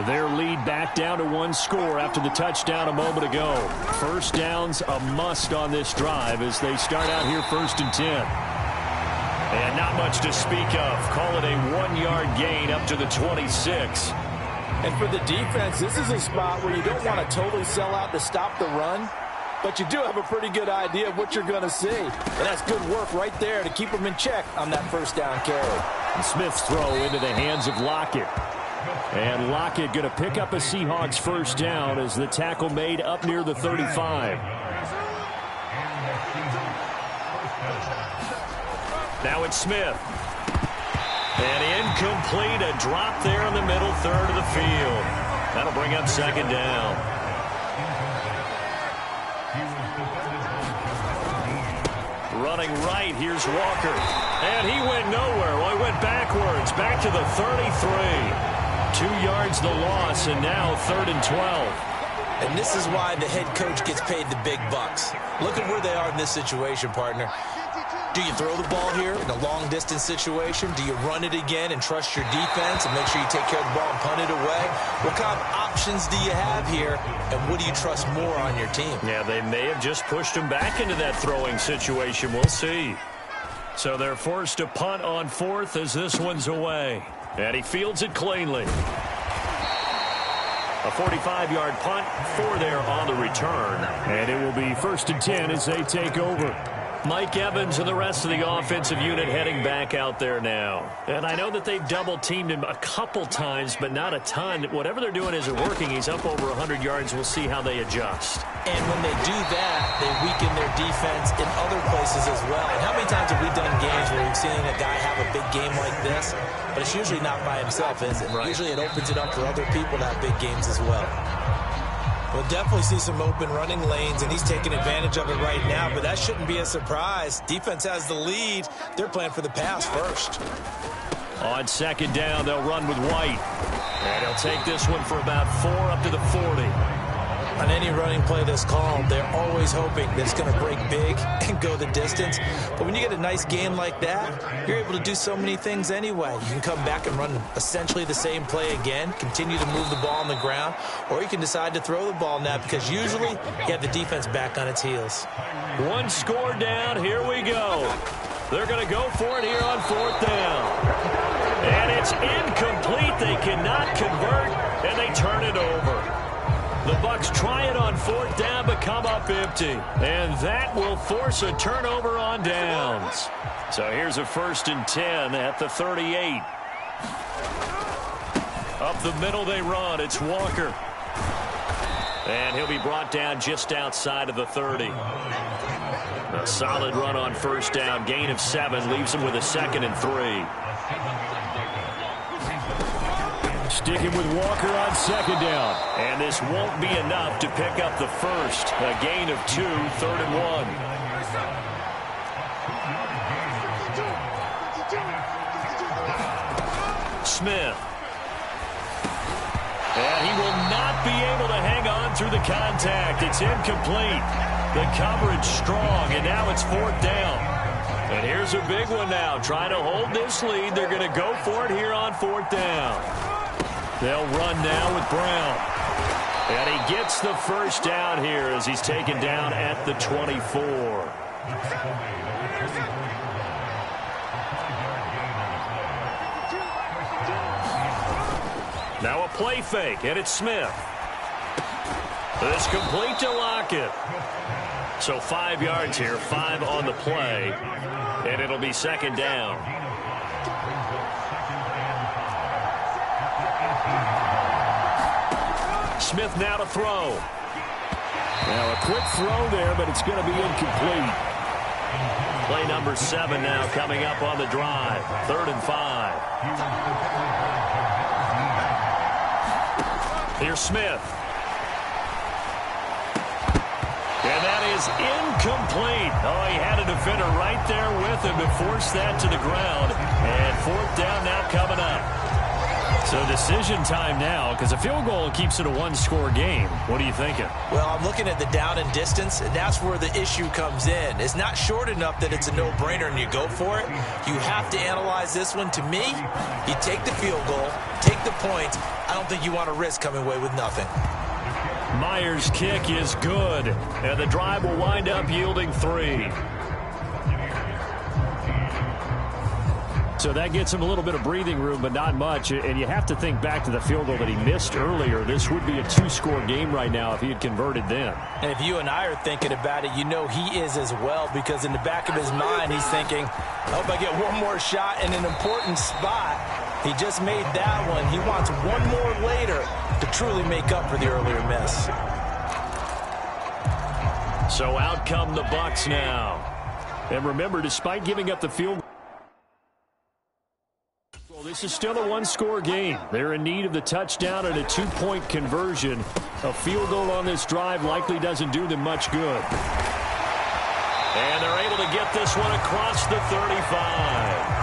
Their lead back down to 1 score after the touchdown a moment ago. First down's a must on this drive as they start out here 1st and 10. And not much to speak of. Call it a 1-yard gain up to the 26. And for the defense, this is a spot where you don't want to totally sell out to stop the run, but you do have a pretty good idea of what you're going to see. And that's good work right there to keep them in check on that first down carry. And Smith's throw into the hands of Lockett. And Lockett going to pick up a Seahawks first down as the tackle made up near the 35. Now it's Smith. And incomplete, a drop there in the middle third of the field. That'll bring up second down. Running right, here's Walker. And he went nowhere. Well, he went backwards, back to the 33. 2 yards the loss, and now 3rd and 12. And this is why the head coach gets paid the big bucks. Look at where they are in this situation, partner. Do you throw the ball here in a long-distance situation? Do you run it again and trust your defense and make sure you take care of the ball and punt it away? What kind of options do you have here, and what do you trust more on your team? Yeah, they may have just pushed him back into that throwing situation. We'll see. So they're forced to punt on 4th as this one's away. And he fields it cleanly. A 45-yard punt, 4 there on the return. And it will be 1st and 10 as they take over. Mike Evans and the rest of the offensive unit heading back out there now. And I know that they've double-teamed him a couple times, but not a ton. Whatever they're doing isn't working. He's up over 100 yards. We'll see how they adjust. And when they do that, they weaken their defense in other places as well. And how many times have we done games where we've seen a guy have a big game like this? But it's usually not by himself, is it? Right. Usually it opens it up for other people to have big games as well. We'll definitely see some open running lanes, and he's taking advantage of it right now, but that shouldn't be a surprise. Defense has the lead. They're playing for the pass first. On 2nd down, they'll run with White. And he'll take this one for about 4 up to the 40. On any running play that's called, they're always hoping that it's going to break big and go the distance. But when you get a nice game like that, you're able to do so many things anyway. You can come back and run essentially the same play again, continue to move the ball on the ground, or you can decide to throw the ball now because usually you have the defense back on its heels. 1 score down. Here we go. They're going to go for it here on 4th down. And it's incomplete. They cannot convert, and they turn it over. The Bucs try it on 4th down, but come up empty. And that will force a turnover on downs. So here's a 1st and 10 at the 38. Up the middle they run. It's Walker. And he'll be brought down just outside of the 30. A solid run on 1st down. Gain of 7 leaves him with a 2nd and 3. Sticking with Walker on 2nd down. And this won't be enough to pick up the first. A gain of 2, 3rd and 1. Smith. And he will not be able to hang on through the contact. It's incomplete. The coverage strong, and now it's 4th down. And here's a big one now. Trying to hold this lead. They're going to go for it here on 4th down. They'll run now with Brown. And he gets the first down here as he's taken down at the 24. Now a play fake, and it's Smith. It's complete to Lockett. So 5 yards here, 5 on the play, and it'll be 2nd down. Smith now to throw. Now a quick throw there, but it's going to be incomplete. Play number 7 now coming up on the drive. 3rd and 5. Here's Smith. And that is incomplete. Oh, he had a defender right there with him to force that to the ground. And 4th down now coming up. So decision time now, because a field goal keeps it a 1-score game. What are you thinking? Well, I'm looking at the down and distance, and that's where the issue comes in. It's not short enough that it's a no-brainer and you go for it. You have to analyze this one. To me, you take the field goal, take the points. I don't think you want to risk coming away with nothing. Myers' kick is good, and the drive will wind up yielding 3. So that gets him a little bit of breathing room, but not much. And you have to think back to the field goal that he missed earlier. This would be a 2-score game right now if he had converted then. And if you and I are thinking about it, you know he is as well, because in the back of his mind, he's thinking, I hope I get one more shot in an important spot. He just made that one. He wants one more later to truly make up for the earlier miss. So out come the Bucs now. And remember, despite giving up the field goal, this is still a one-score game. They're in need of the touchdown and a two-point conversion. A field goal on this drive likely doesn't do them much good. And they're able to get this one across the 35.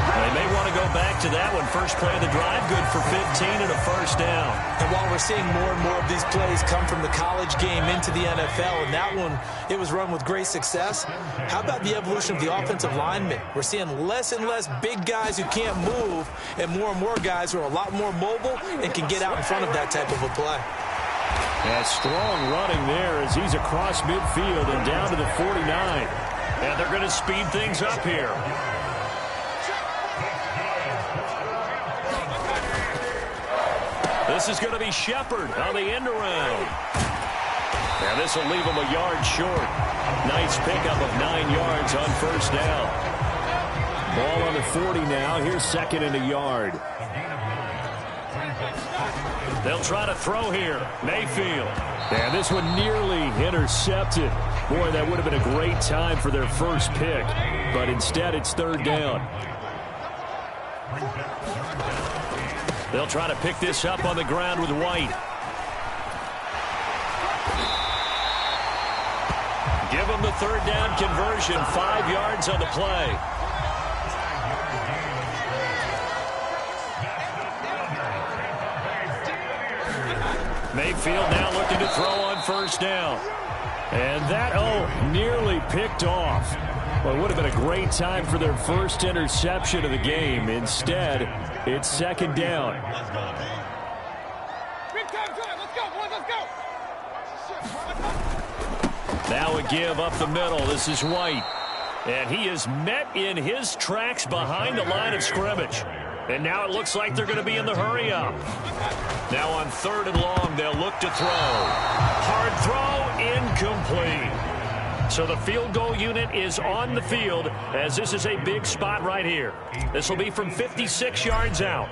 They may want to go back to that one. First play of the drive, good for 15 and a first down. And while we're seeing more and more of these plays come from the college game into the NFL, and that one, it was run with great success, how about the evolution of the offensive linemen? We're seeing less and less big guys who can't move, and more guys who are a lot more mobile and can get out in front of that type of a play. Yeah, strong running there as he's across midfield and down to the 49. And they're going to speed things up here. This is going to be Shepard on the end around. And this will leave him a yard short. Nice pickup of 9 yards on first down. Ball on the 40 now. Here's second and a yard. They'll try to throw here. Mayfield. And this one nearly intercepted. Boy, that would have been a great time for their first pick. But instead, it's third down. They'll try to pick this up on the ground with White. Give them the third down conversion. 5 yards on the play. Mayfield now looking to throw on first down. And that, nearly picked off. Well, it would have been a great time for their first interception of the game. Instead, it's second down. Now a give up the middle. This is White. And he is met in his tracks behind the line of scrimmage. And now it looks like they're going to be in the hurry up. Now on third and long, they'll look to throw. Hard throw, incomplete. So the field goal unit is on the field as this is a big spot right here. This will be from 56 yards out.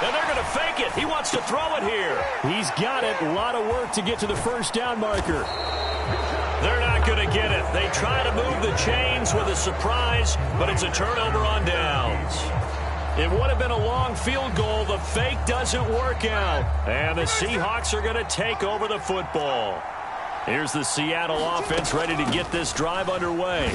And they're going to fake it. He wants to throw it here. He's got it. A lot of work to get to the first down marker. They're not going to get it. They try to move the chains with a surprise, but it's a turnover on downs. It would have been a long field goal. The fake doesn't work out. And the Seahawks are going to take over the football. Here's the Seattle offense ready to get this drive underway.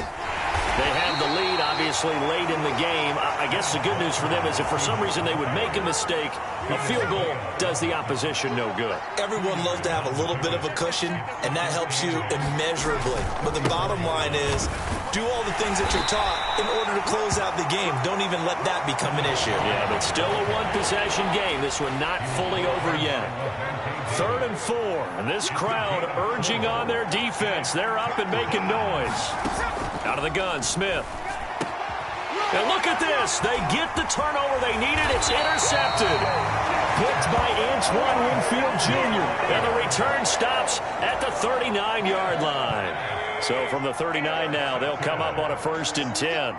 They have the lead, obviously, late in the game. I guess the good news for them is if for some reason they would make a mistake, a field goal does the opposition no good. Everyone loves to have a little bit of a cushion, and that helps you immeasurably. But the bottom line is, do all the things that you're taught in order to close out the game. Don't even let that become an issue. Yeah, but still a one-possession game. This one not fully over yet. 3rd and 4, and this crowd urging on their defense. They're up and making noise. Out of the gun, Smith. And look at this. They get the turnover they needed. It's intercepted. Picked by Antoine Winfield Jr. And the return stops at the 39-yard line. So from the 39 now, they'll come up on a 1st and 10.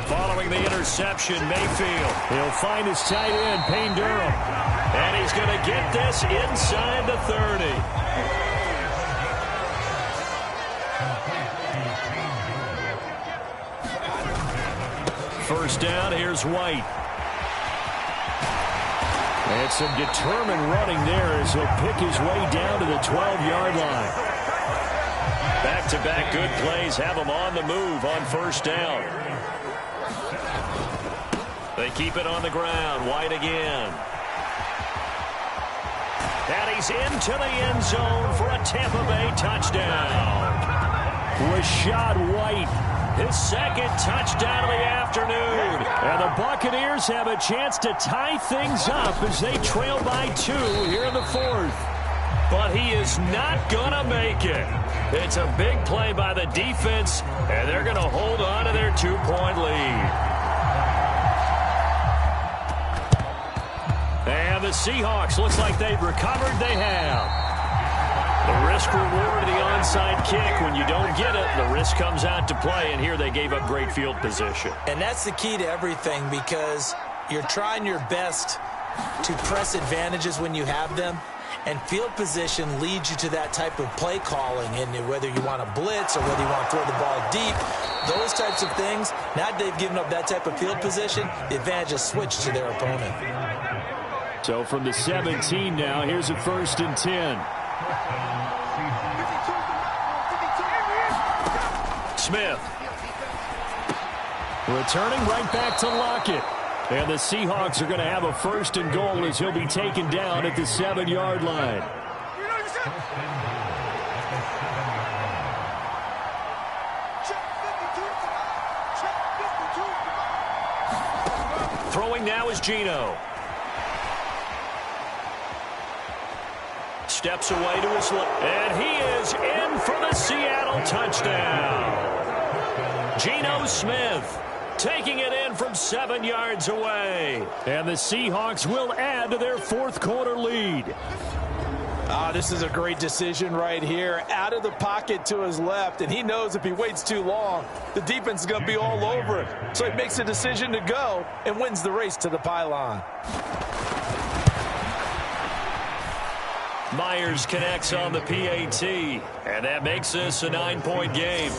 Following the interception, Mayfield. He'll find his tight end, Payne Durham. And he's going to get this inside the 30. First down, here's White. And some determined running there as he'll pick his way down to the 12-yard line. Back-to-back good plays have him on the move on first down. They keep it on the ground. White again. And he's into the end zone for a Tampa Bay touchdown. Rashad White. His second touchdown of the afternoon. And the Buccaneers have a chance to tie things up as they trail by 2 here in the 4th. But he is not going to make it. It's a big play by the defense, and they're going to hold on to their 2-point lead. And the Seahawks looks like they've recovered. They have. The risk reward of the onside kick. When you don't get it, the risk comes out to play, and here they gave up great field position. And that's the key to everything, because you're trying your best to press advantages when you have them, and field position leads you to that type of play calling, and whether you want to blitz or whether you want to throw the ball deep, those types of things. Now that they've given up that type of field position, the advantage is switched to their opponent. So from the 17 now, here's a 1st and 10. Smith. Returning right back to Lockett. And the Seahawks are going to have a 1st and goal as he'll be taken down at the 7-yard line. Throwing now is Geno. Steps away to his left. And he is in for the Seattle touchdown. Geno Smith taking it in from 7 yards away. And the Seahawks will add to their 4th quarter lead. This is a great decision right here. Out of the pocket to his left, and he knows if he waits too long, the defense is going to be all over it. So he makes a decision to go and wins the race to the pylon. Myers connects on the PAT, and that makes this a 9-point game.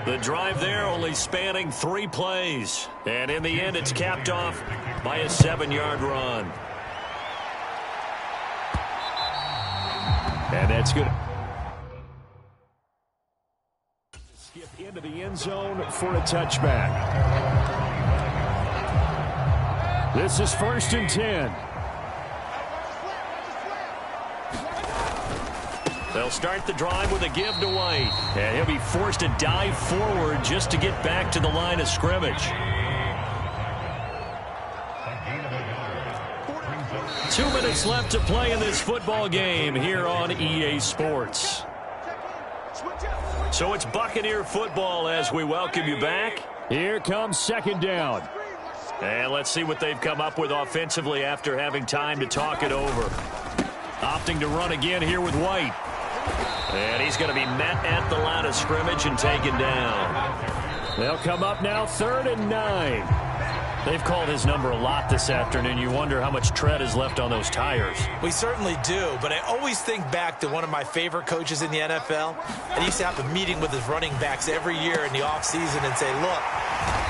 The drive there only spanning 3 plays, and in the end it's capped off by a 7-yard run. And that's good. Skip into the end zone for a touchback. This is 1st and 10. They'll start the drive with a give to White. And he'll be forced to dive forward just to get back to the line of scrimmage. 2 minutes left to play in this football game here on EA Sports. So it's Buccaneer football as we welcome you back. Here comes 2nd down. And let's see what they've come up with offensively after having time to talk it over. Opting to run again here with White. And he's going to be met at the line of scrimmage and taken down. They'll come up now 3rd and 9. They've called his number a lot this afternoon. You wonder how much tread is left on those tires. We certainly do, but I always think back to one of my favorite coaches in the NFL. And he used to have a meeting with his running backs every year in the offseason and say, look,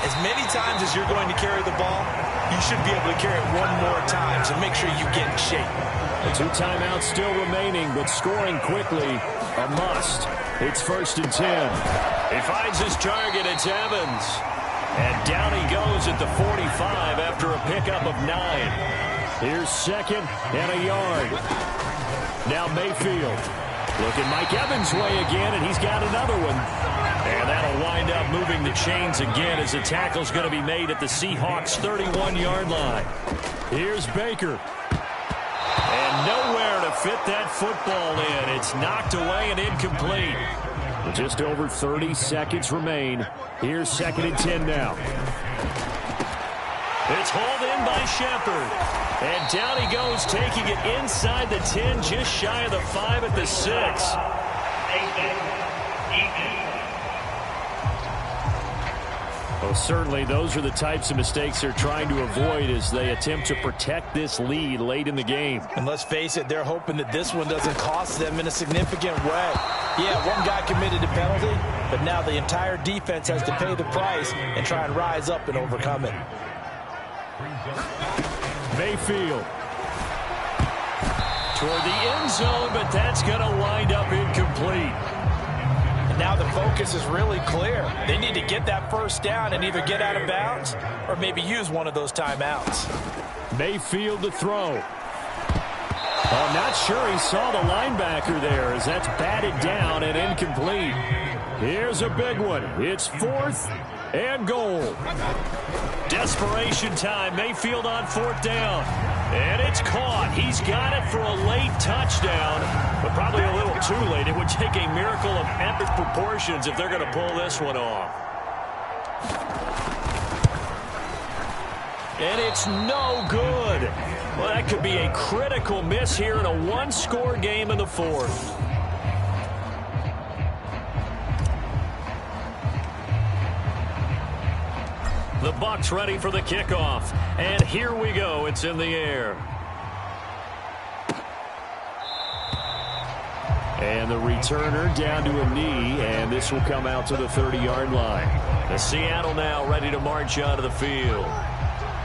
as many times as you're going to carry the ball, you should be able to carry it one more time, so make sure you get in shape. The 2 timeouts still remaining, but scoring quickly a must. It's 1st and 10. He finds his target. It's Evans. And down he goes at the 45 after a pickup of 9. Here's 2nd and a yard. Now Mayfield. Looking Mike Evans' way again, and he's got another one. And that'll wind up moving the chains again as the tackle's going to be made at the Seahawks' 31-yard line. Here's Baker. And nowhere to fit that football in. It's knocked away and incomplete. Just over 30 seconds remain. Here's 2nd and 10 now. It's hauled in by Shepard. And down he goes, taking it inside the 10, just shy of the 5 at the 6. Well, certainly those are the types of mistakes they're trying to avoid as they attempt to protect this lead late in the game. And let's face it, they're hoping that this one doesn't cost them in a significant way. Yeah, one guy committed a penalty, but now the entire defense has to pay the price and try and rise up and overcome it. Mayfield. Toward the end zone, but that's going to wind up incomplete. Now the focus is really clear. They need to get that 1st down and either get out of bounds or maybe use one of those timeouts. Mayfield to throw. Oh, not sure he saw the linebacker there as that's batted down and incomplete. Here's a big one. It's 4th and goal. Desperation time. Mayfield on 4th down. And it's caught. He's got it for a late touchdown, but probably a little too late. It would take a miracle of epic proportions if they're going to pull this one off. And it's no good. Well, that could be a critical miss here in a 1-score game in the 4th. The Bucs ready for the kickoff. And here we go. It's in the air. And the returner down to a knee, and this will come out to the 30-yard line. The Seattle now ready to march onto the field.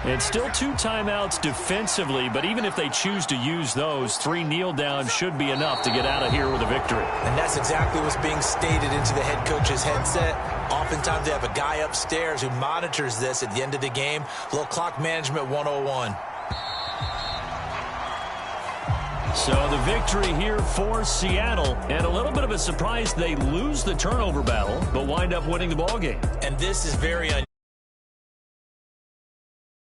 And still 2 timeouts defensively, but even if they choose to use those, 3 kneel downs should be enough to get out of here with a victory. And that's exactly what's being stated into the head coach's headset. Oftentimes they have a guy upstairs who monitors this at the end of the game. A little clock management 101. So the victory here for Seattle, and a little bit of a surprise they lose the turnover battle, but wind up winning the ball game. And this is very unusual.